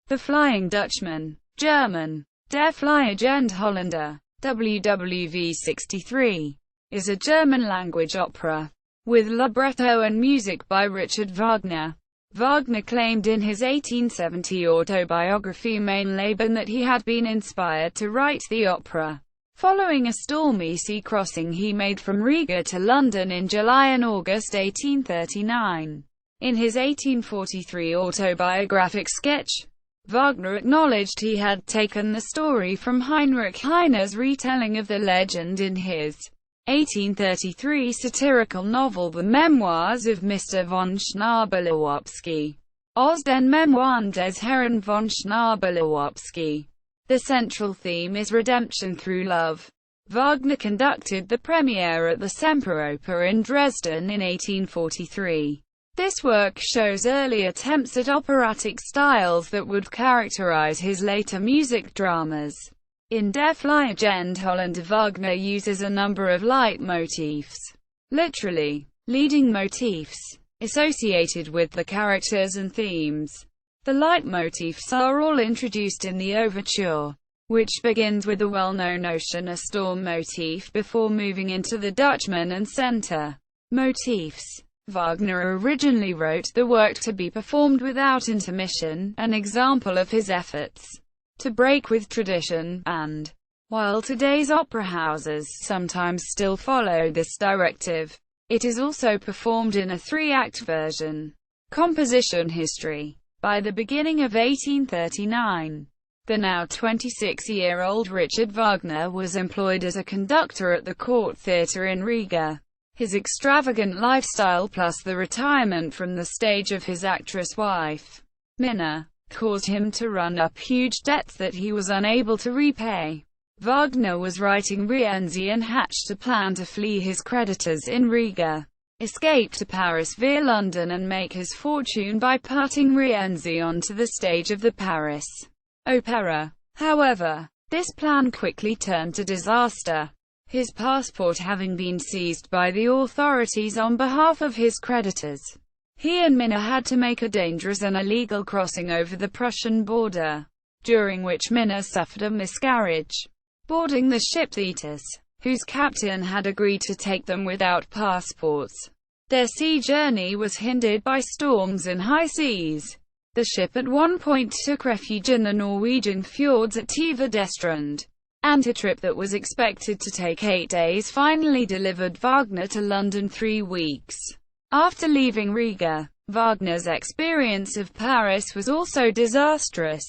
The Flying Dutchman, German, Der Fliegende Holländer, WWV 63, is a German-language opera, with libretto and music by Richard Wagner. Wagner claimed in his 1870 autobiography Mein Leben that he had been inspired to write the opera following a stormy sea crossing he made from Riga to London in July and August 1839. In his 1843 autobiographic sketch, Wagner acknowledged he had taken the story from Heinrich Heine's retelling of the legend in his 1833 satirical novel The Memoirs of Mr. von Schnabelowopski, aus den Memoiren des Herrn von Schnabelowopski. The central theme is redemption through love. Wagner conducted the premiere at the Semperoper in Dresden in 1843. This work shows early attempts at operatic styles that would characterize his later music dramas. In Der Fliegende Holländer, Wagner uses a number of leitmotifs, literally, leading motifs, associated with the characters and themes. The leitmotifs are all introduced in the overture, which begins with the well-known Ocean a Storm motif before moving into the Dutchman and center motifs. Wagner originally wrote the work to be performed without intermission, an example of his efforts to break with tradition, and while today's opera houses sometimes still follow this directive, it is also performed in a three-act version. Composition history. By the beginning of 1839, the now 26-year-old Richard Wagner was employed as a conductor at the Court Theatre in Riga. His extravagant lifestyle plus the retirement from the stage of his actress wife, Minna, caused him to run up huge debts that he was unable to repay. Wagner was writing Rienzi and hatched a plan to flee his creditors in Riga, escape to Paris via London and make his fortune by putting Rienzi onto the stage of the Paris Opera. However, this plan quickly turned to disaster, his passport having been seized by the authorities on behalf of his creditors. He and Minna had to make a dangerous and illegal crossing over the Prussian border, during which Minna suffered a miscarriage. Boarding the ship Thetis, whose captain had agreed to take them without passports, their sea journey was hindered by storms and high seas. The ship at one point took refuge in the Norwegian fjords at Tvedestrand, and a trip that was expected to take 8 days finally delivered Wagner to London 3 weeks. After leaving Riga, Wagner's experience of Paris was also disastrous.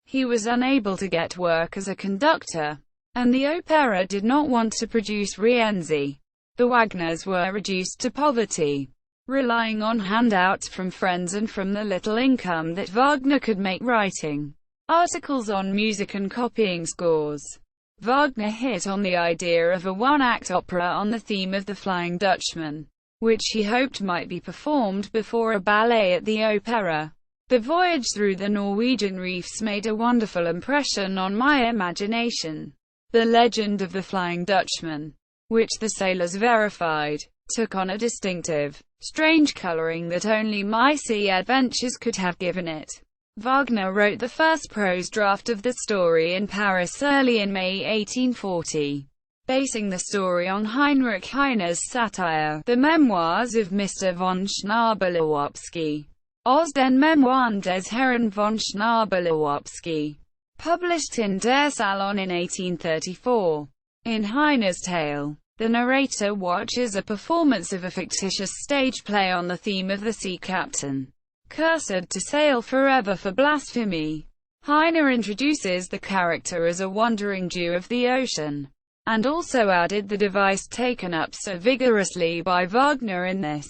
He was unable to get work as a conductor, and the opera did not want to produce Rienzi. The Wagners were reduced to poverty, relying on handouts from friends and from the little income that Wagner could make writing articles on music and copying scores. Wagner hit on the idea of a one-act opera on the theme of the Flying Dutchman, which he hoped might be performed before a ballet at the opera. The voyage through the Norwegian reefs made a wonderful impression on my imagination. The legend of the Flying Dutchman, which the sailors verified, took on a distinctive, strange coloring that only my sea adventures could have given it. Wagner wrote the first prose draft of the story in Paris early in May 1840, basing the story on Heinrich Heine's satire, The Memoirs of Mr. von Schnabelowopski, aus den Memoiren des Herrn von Schnabelowopski, published in Der Salon in 1834. In Heine's tale, the narrator watches a performance of a fictitious stage play on the theme of the sea captain, cursed to sail forever for blasphemy. Heine introduces the character as a wandering Jew of the ocean, and also added the device taken up so vigorously by Wagner in this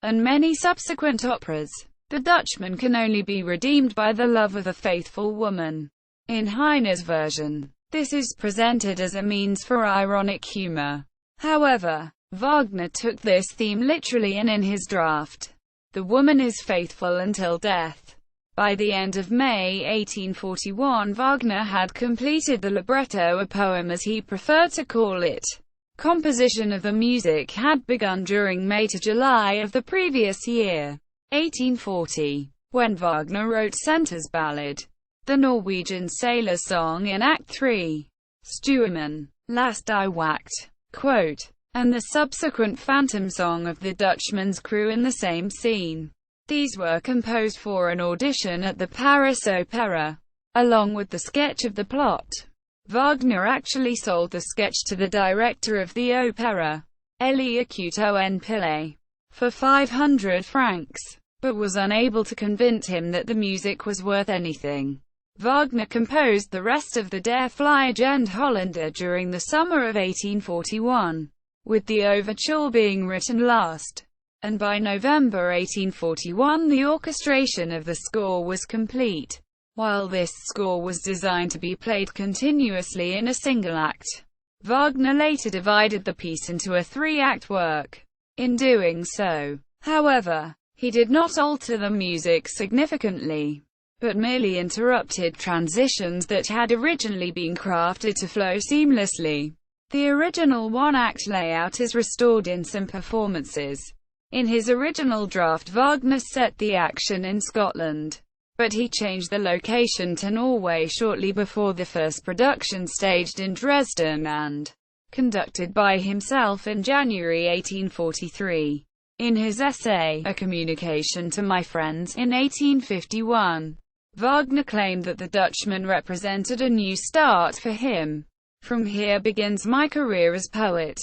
and many subsequent operas. The Dutchman can only be redeemed by the love of a faithful woman. In Heine's version, this is presented as a means for ironic humor. However, Wagner took this theme literally, and in his draft, the woman is faithful until death. By the end of May 1841, Wagner had completed the libretto, a poem as he preferred to call it. Composition of the music had begun during May to July of the previous year, 1840, when Wagner wrote Center's Ballad. the Norwegian sailor's song in Act 3, Stueman, Last I Whacked, quote, and the subsequent Phantom song of the Dutchman's crew in the same scene. These were composed for an audition at the Paris Opera, along with the sketch of the plot. Wagner actually sold the sketch to the director of the opera, Elie Couteau-en-Pillay, for 500 francs, but was unable to convince him that the music was worth anything. Wagner composed the rest of the Der Fliegende Holländer during the summer of 1841, with the overture being written last, and by November 1841 the orchestration of the score was complete. While this score was designed to be played continuously in a single act, Wagner later divided the piece into a three-act work. In doing so, however, he did not alter the music significantly, but merely interrupted transitions that had originally been crafted to flow seamlessly. The original one-act layout is restored in some performances. In his original draft, Wagner set the action in Scotland, but he changed the location to Norway shortly before the first production, staged in Dresden and conducted by himself in January 1843. In his essay, A Communication to My Friends, in 1851, Wagner claimed that the Dutchman represented a new start for him. From here begins my career as poet,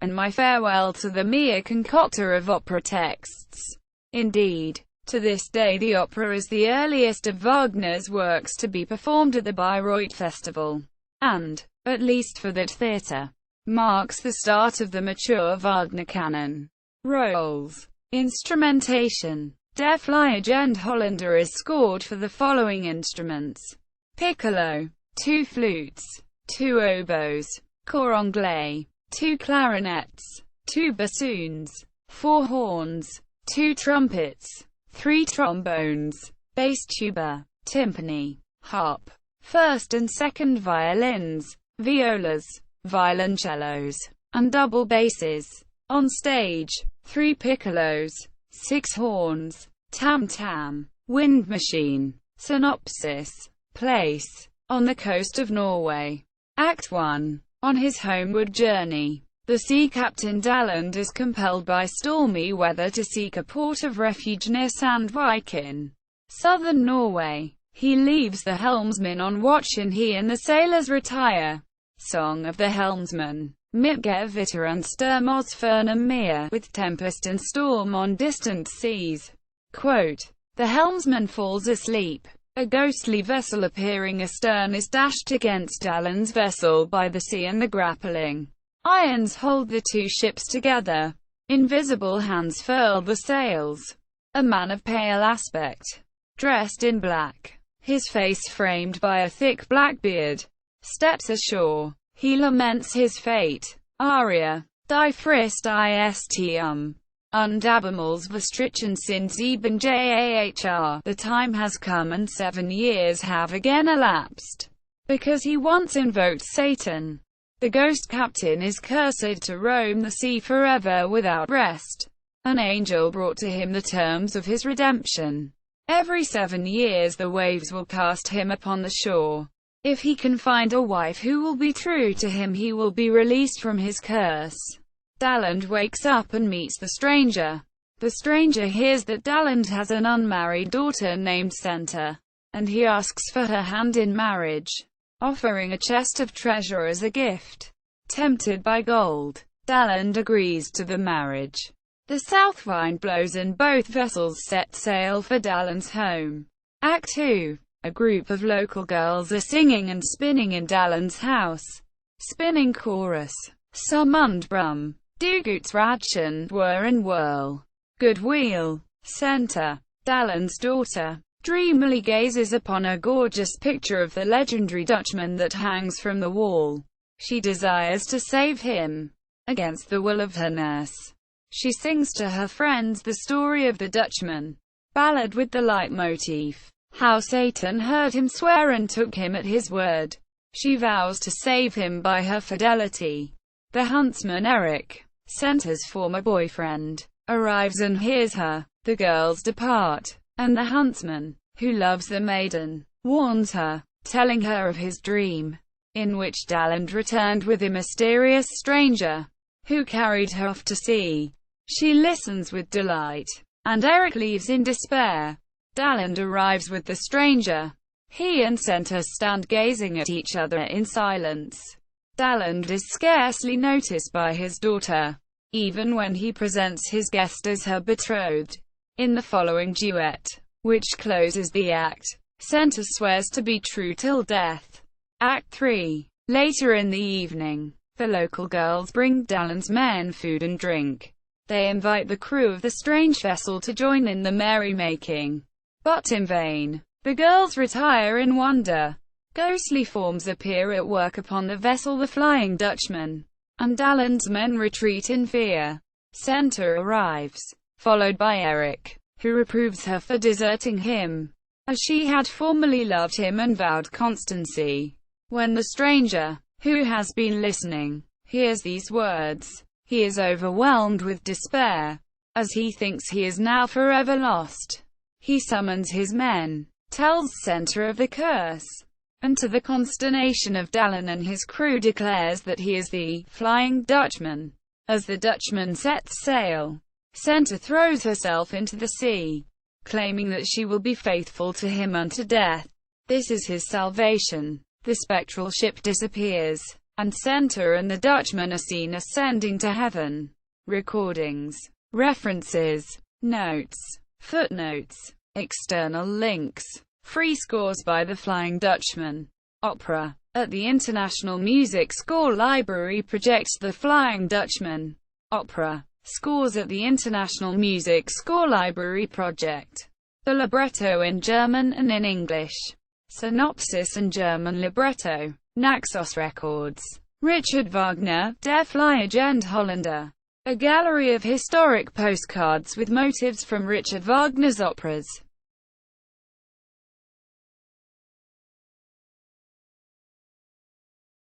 and my farewell to the mere concocter of opera texts. Indeed, to this day the opera is the earliest of Wagner's works to be performed at the Bayreuth Festival, and, at least for that theatre, marks the start of the mature Wagner canon. Roles. Instrumentation. Der Fliegende Holländer is scored for the following instruments: piccolo, 2 flutes, 2 oboes, cor anglais, 2 clarinets, 2 bassoons, 4 horns, 2 trumpets, 3 trombones, bass tuba, timpani, harp, first and second violins, violas, violoncellos, and double basses. On stage, 3 piccolos, 6 horns, tam-tam, wind machine. Synopsis. Place. On the coast of Norway. Act 1. On his homeward journey, the sea captain Daland is compelled by stormy weather to seek a port of refuge near Sandvik in southern Norway. He leaves the helmsman on watch and he and the sailors retire. Song of the helmsman. Midge Vitter and Sturm oss Fernum Meer, with tempest and storm on distant seas. Quote, the helmsman falls asleep. A ghostly vessel appearing astern is dashed against Daland's vessel by the sea, and the grappling irons hold the two ships together. Invisible hands furl the sails. A man of pale aspect, dressed in black, his face framed by a thick black beard, steps ashore. He laments his fate. Aria. Die Frist ist Undabemals verstrichen sind 7 Jahr. The time has come and 7 years have again elapsed. Because he once invoked Satan, the ghost captain is cursed to roam the sea forever without rest. An angel brought to him the terms of his redemption. Every 7 years the waves will cast him upon the shore. If he can find a wife who will be true to him, he will be released from his curse. Daland wakes up and meets the stranger. The stranger hears that Daland has an unmarried daughter named Senta, and he asks for her hand in marriage, offering a chest of treasure as a gift. Tempted by gold, Daland agrees to the marriage. The south wind blows and both vessels set sail for Daland's home. Act 2. A group of local girls are singing and spinning in Daland's house. Spinning chorus. Summund Brum. Duguts Radchen, Whir and Whirl. Good Wheel. Center. Daland's daughter dreamily gazes upon a gorgeous picture of the legendary Dutchman that hangs from the wall. She desires to save him, against the will of her nurse. She sings to her friends the story of the Dutchman, ballad with the leitmotif, how Satan heard him swear and took him at his word. She vows to save him by her fidelity. The huntsman Eric, Senta's former boyfriend, arrives and hears her. The girls depart, and the huntsman, who loves the maiden, warns her, telling her of his dream, in which Dalland returned with a mysterious stranger, who carried her off to sea. She listens with delight, and Eric leaves in despair. Dalland arrives with the stranger. He and Center stand gazing at each other in silence. Dalland is scarcely noticed by his daughter, even when he presents his guest as her betrothed. In the following duet, which closes the act, Center swears to be true till death. Act 3. Later in the evening, the local girls bring Dalland's men food and drink. They invite the crew of the strange vessel to join in the merrymaking, but in vain. The girls retire in wonder. Ghostly forms appear at work upon the vessel the Flying Dutchman, and Dalland's men retreat in fear. Center arrives, followed by Eric, who reproves her for deserting him, as she had formerly loved him and vowed constancy. When the stranger, who has been listening, hears these words, he is overwhelmed with despair, as he thinks he is now forever lost. He summons his men, tells Center of the curse, and to the consternation of Dalland and his crew declares that he is the Flying Dutchman. As the Dutchman sets sail, Center throws herself into the sea, claiming that she will be faithful to him unto death. This is his salvation. The spectral ship disappears, and Center and the Dutchman are seen ascending to heaven. Recordings, references, notes, footnotes, external links. Free scores by the Flying Dutchman. Opera. At the International Music Score Library projects the Flying Dutchman. Opera. Scores at the International Music Score Library project. The libretto in German and in English. Synopsis and German libretto. Naxos Records. Richard Wagner, Der Flyagent Holländer. A gallery of historic postcards with motifs from Richard Wagner's operas.